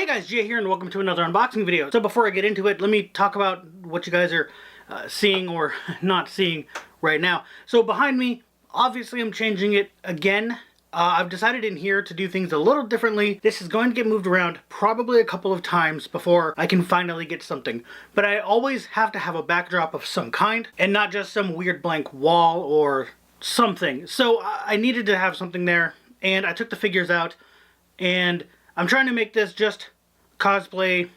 guys, Jay here, and welcome to another unboxing video. So before I get into it, let me talk about what you guys are seeing or not seeing right now. So behind me, obviously I'm changing it again. I've decided in here to do things a little differently. This is going to get moved around probably a couple of times before I can finally get something. But I always have to have a backdrop of some kind, and not just some weird blank wall or something. So I needed to have something there, and I took the figures out, and I'm trying to make this just cosplay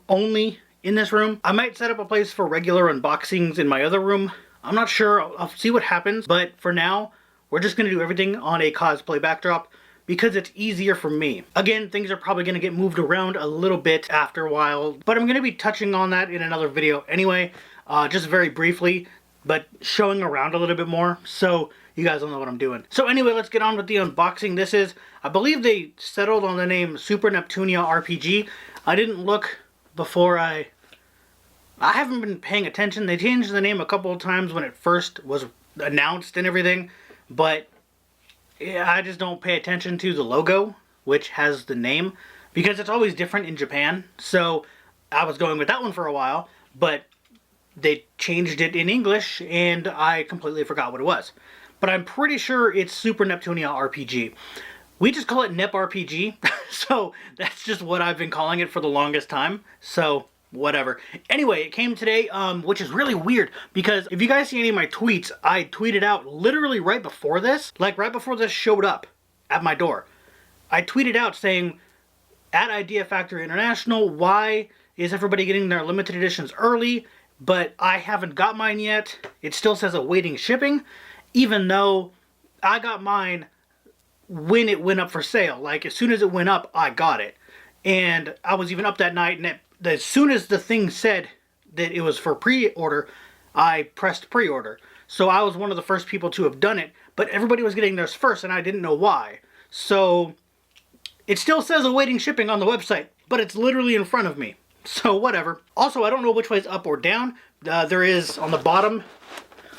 only in this room. I might set up a place for regular unboxings in my other room. I'm not sure. I'll see what happens. But for now, we're just going to do everything on a cosplay backdrop because it's easier for me. Again, things are probably going to get moved around a little bit after a while, but I'm going to be touching on that in another video anyway, just very briefly, but showing around a little bit more so you guys will know what I'm doing. So anyway, let's get on with the unboxing. This is, I believe they settled on the name Super Neptunia RPG. I didn't look before I haven't been paying attention. They changed the name a couple of times when it first was announced and everything, but yeah, I just don't pay attention to the logo, which has the name, because it's always different in Japan. So I was going with that one for a while, but they changed it in English and I completely forgot what it was. But I'm pretty sure it's Super Neptunia RPG. We just call it Nep RPG, so that's just what I've been calling it for the longest time. So whatever. Anyway, it came today, which is really weird because if you guys see any of my tweets, I tweeted out literally right before this, like right before this showed up at my door. I tweeted out saying, at Idea Factory International, why is everybody getting their limited editions early, but I haven't got mine yet. It still says awaiting shipping, even though I got mine when it went up for sale. Like, as soon as it went up, I got it. And I was even up that night, and as soon as the thing said that it was for pre-order, I pressed pre-order. So I was one of the first people to have done it, but everybody was getting theirs first, and I didn't know why. So it still says awaiting shipping on the website, but it's literally in front of me. So whatever. Also, I don't know which way is up or down. There is, on the bottom,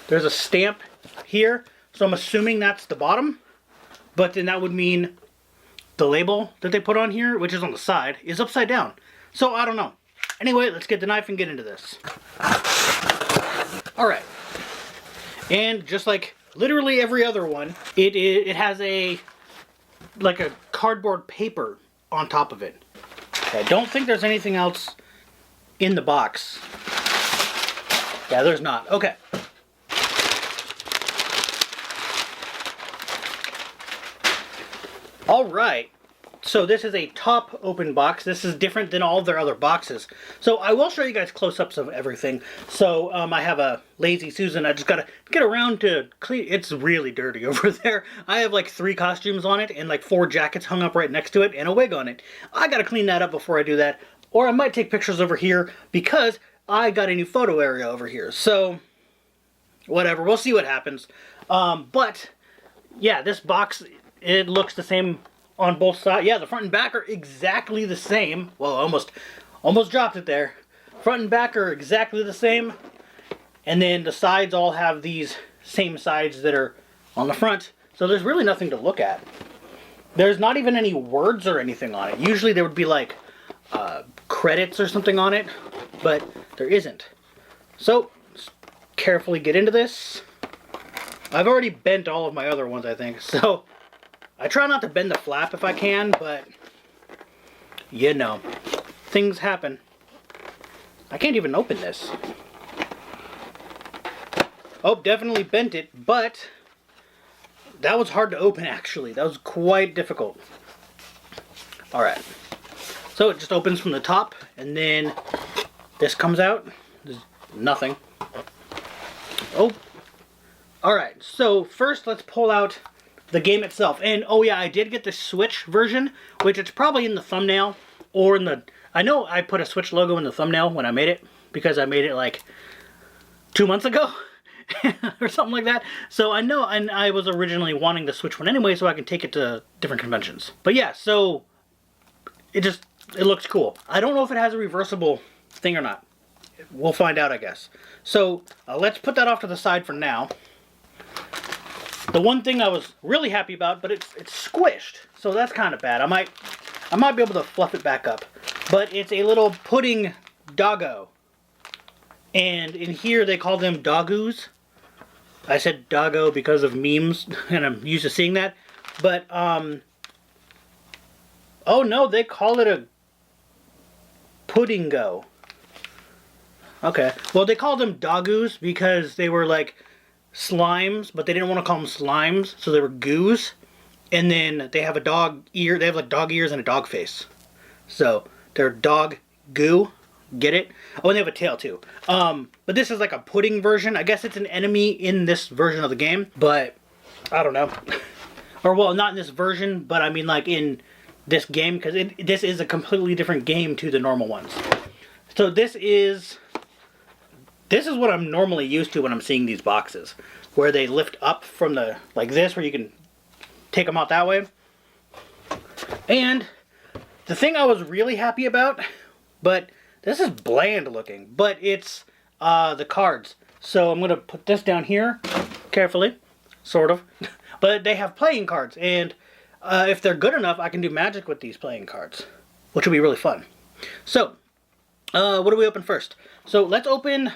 there's a stamp here. So I'm assuming that's the bottom. But then that would mean the label that they put on here, which is on the side, is upside down. So I don't know. Anyway, let's get the knife and get into this. Alright. And just like literally every other one, it has like a cardboard paper on top of it. I don't think there's anything else in the box. Yeah, there's not. Okay. Alright. So this is a top open box. This is different than all their other boxes. So I will show you guys close-ups of everything. So I have a Lazy Susan. I just gotta get around to clean. It's really dirty over there. I have like 3 costumes on it and like 4 jackets hung up right next to it and a wig on it. I gotta clean that up before I do that. Or I might take pictures over here because I got a new photo area over here. So whatever, we'll see what happens. But yeah, this box, it looks the same on both sides. Yeah, the front and back are exactly the same. Well, almost dropped it there. Front and back are exactly the same. And then the sides all have these same sides that are on the front. So there's really nothing to look at. There's not even any words or anything on it. Usually there would be like credits or something on it, but there isn't. So, just carefully get into this. I've already bent all of my other ones, I think, so I try not to bend the flap if I can, but you know, things happen. I can't even open this. Oh, definitely bent it, but that was hard to open actually. That was quite difficult. Alright. So it just opens from the top, and then this comes out. There's nothing. Oh. Alright, so first let's pull out the game itself. And oh yeah, I did get the Switch version, which it's probably in the thumbnail or in the... I know I put a Switch logo in the thumbnail when I made it, because I made it like 2 months ago or something like that. So I know, and I was originally wanting the Switch one anyway so I can take it to different conventions. But yeah, so it looks cool. I don't know if it has a reversible thing or not. We'll find out, I guess. So let's put that off to the side for now. The one thing I was really happy about, but it's squished, so that's kind of bad. I might be able to fluff it back up. but it's a little pudding doggo. And in here they call them doggoos. I said doggo because of memes, and I'm used to seeing that. But, oh no, they call it a puddingo. Okay. Well, they call them doggoos because they were like slimes, but they didn't want to call them slimes, so they were goos. And then they have a dog ear. They have like dog ears and a dog face. So they're dog goo. Get it? Oh, and they have a tail too. But this is like a pudding version. I guess it's an enemy in this version of the game, but I don't know. Or well, not in this version, but I mean like in this game, because this is a completely different game to the normal ones. So this is what I'm normally used to when I'm seeing these boxes, where they lift up from the, like this, where you can take them out that way. And the thing I was really happy about, but this is bland looking, but it's the cards. So I'm going to put this down here carefully, sort of. But they have playing cards, and if they're good enough, I can do magic with these playing cards, which will be really fun. So, what do we open first? So let's open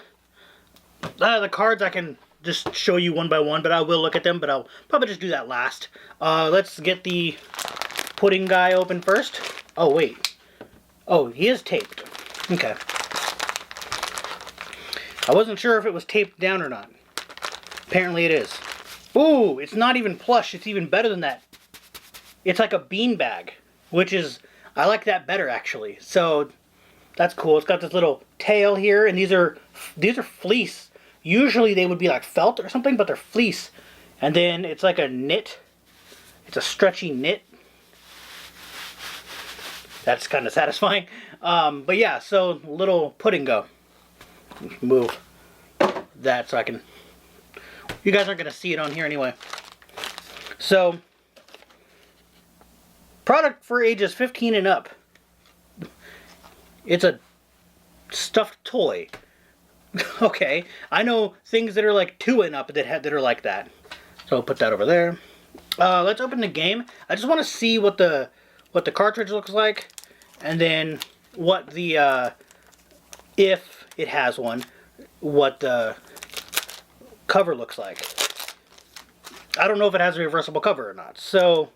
the cards. I can just show you one by one, but I will look at them, but I'll probably just do that last. Let's get the pudding guy open first. Oh, wait. Oh, he is taped. Okay. I wasn't sure if it was taped down or not. Apparently it is. Ooh, it's not even plush. It's even better than that. It's like a beanbag, which is, I like that better actually. So that's cool. It's got this little tail here, and these are fleece. Usually they would be like felt or something, but they're fleece. And then it's like a knit. It's a stretchy knit. That's kind of satisfying. But yeah, so little pudding go. Move that so I can... You guys aren't going to see it on here anyway. So, product for ages 15 and up. It's a stuffed toy. Okay, I know things that are like 2 and up that are like that. So I'll put that over there. Let's open the game. I just want to see what the cartridge looks like, and then what the if it has one, what the cover looks like. I don't know if it has a reversible cover or not. So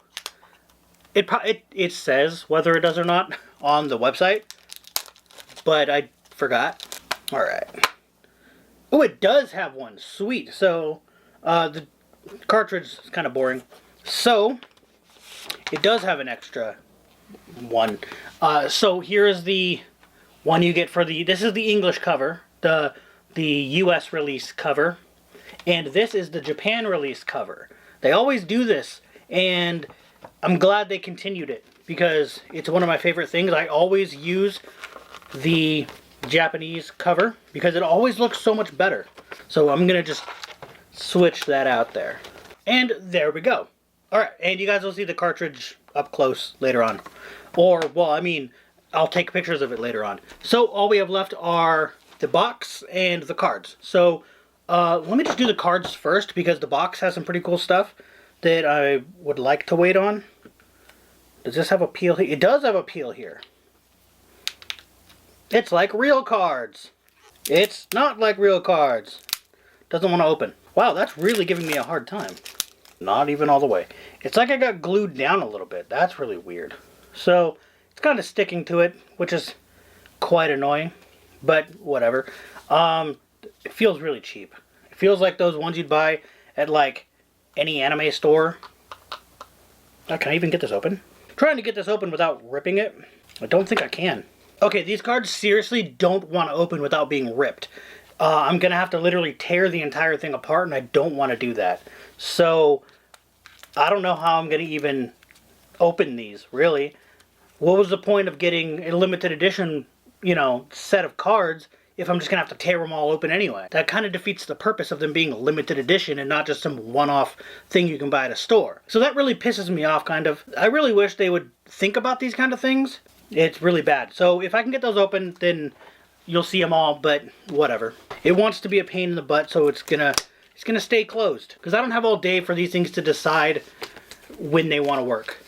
it says whether it does or not on the website, but I forgot. All right. Oh, it does have one. Sweet. So the cartridge is kind of boring. So it does have an extra one. So here is the one you get for this is the English cover, the US release cover, and this is the Japan release cover. They always do this, and I'm glad they continued it because it's one of my favorite things. I always use the Japanese cover because it always looks so much better. So I'm gonna just switch that out there. And there we go. Alright, and you guys will see the cartridge up close later on. Or, well, I mean, I'll take pictures of it later on. So all we have left are the box and the cards. So let me just do the cards first because the box has some pretty cool stuff that I would like to wait on. Does this have a peel here? It does have a peel here. It's like real cards. It's not like real cards. Doesn't want to open. Wow, that's really giving me a hard time. Not even all the way. It's like I got glued down a little bit. That's really weird. So, it's kind of sticking to it, which is quite annoying. But, whatever. It feels really cheap. It feels like those ones you'd buy at, like, any anime store. Oh, can I even get this open? I'm trying to get this open without ripping it. I don't think I can. Okay, these cards seriously don't want to open without being ripped. I'm going to have to literally tear the entire thing apart, and I don't want to do that. So, I don't know how I'm going to even open these, really. What was the point of getting a limited edition, you know, set of cards if I'm just going to have to tear them all open anyway? That kind of defeats the purpose of them being a limited edition and not just some one-off thing you can buy at a store. So that really pisses me off, kind of. I really wish they would think about these kind of things. It's really bad. So if I can get those open, then you'll see them all, but whatever. It wants to be a pain in the butt, so it's gonna stay closed. Because I don't have all day for these things to decide when they want to work.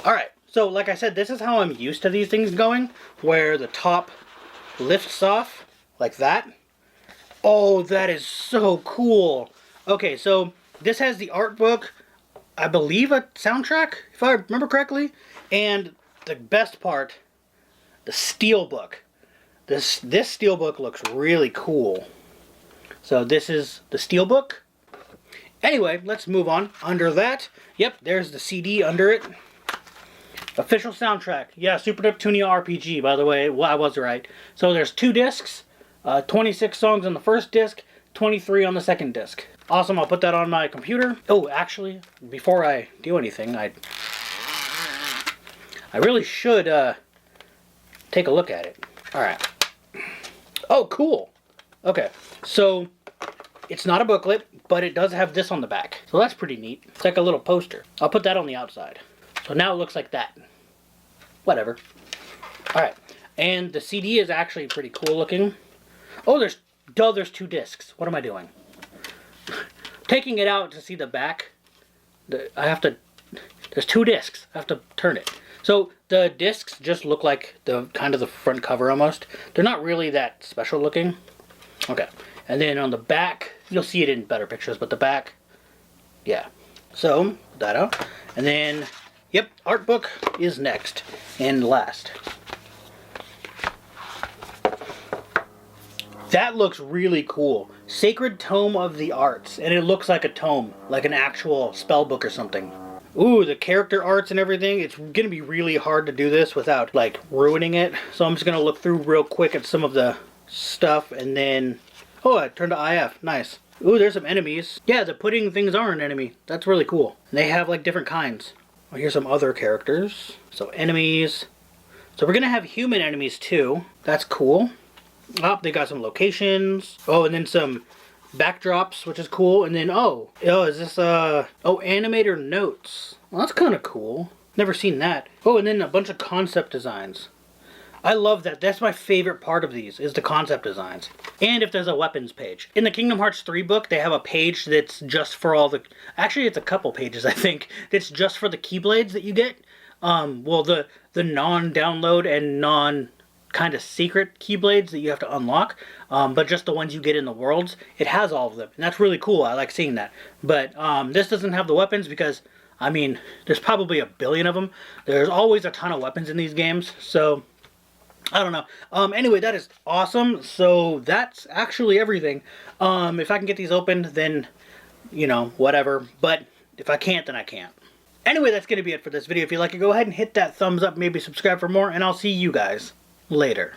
Alright, So like I said, this is how I'm used to these things going, where the top lifts off like that. Oh, that is so cool. Okay, so this has the art book, I believe a soundtrack, if I remember correctly, and the best part, the steelbook. This steelbook looks really cool. So this is the steelbook. Anyway, let's move on. Under that, yep, there's the CD under it. Official soundtrack. Yeah, Super Neptunia RPG, by the way. Well, I was right. So there's 2 discs, 26 songs on the first disc, 23 on the second disc. Awesome, I'll put that on my computer. Oh, actually, before I do anything, I really should take a look at it. Alright. Oh, cool. Okay, so it's not a booklet, but it does have this on the back. So that's pretty neat. It's like a little poster. I'll put that on the outside. So now it looks like that. Whatever. Alright. And the CD is actually pretty cool looking. Oh, there's 2 discs. What am I doing? Taking it out to see the back. There's 2 discs. I have to turn it. So the discs just look like the kind of the front cover almost. They're not really that special looking. Okay. And then on the back, you'll see it in better pictures, but the back, yeah. So, put that out. And then, yep, art book is next and last. That looks really cool. Sacred Tome of the Arts. And it looks like a tome, like an actual spell book or something. Ooh, the character arts and everything. It's going to be really hard to do this without, like, ruining it. So I'm just going to look through real quick at some of the stuff and then... Oh, I turned to IF. Nice. Ooh, there's some enemies. Yeah, the pudding things are an enemy. That's really cool. And they have, like, different kinds. Oh, here's some other characters. So, enemies. So we're going to have human enemies, too. That's cool. Oh, they got some locations. Oh, and then some backdrops, which is cool. And then, is this, animator notes. Well, that's kind of cool. Never seen that. Oh, and then a bunch of concept designs. I love that. That's my favorite part of these, is the concept designs. And if there's a weapons page. In the Kingdom Hearts 3 book, they have a page that's just for all the... Actually, it's a couple pages, I think. That's just for the Keyblades that you get. Well, the non-download and non-kind of secret Keyblades that you have to unlock. But just the ones you get in the worlds. It has all of them. And that's really cool. I like seeing that. But this doesn't have the weapons because... I mean, there's probably a billion of them. There's always a ton of weapons in these games. So... I don't know. Anyway, that is awesome. So that's actually everything. If I can get these opened, then, you know, whatever. But if I can't, then I can't. Anyway, that's going to be it for this video. If you like it, go ahead and hit that thumbs up. Maybe subscribe for more. And I'll see you guys later.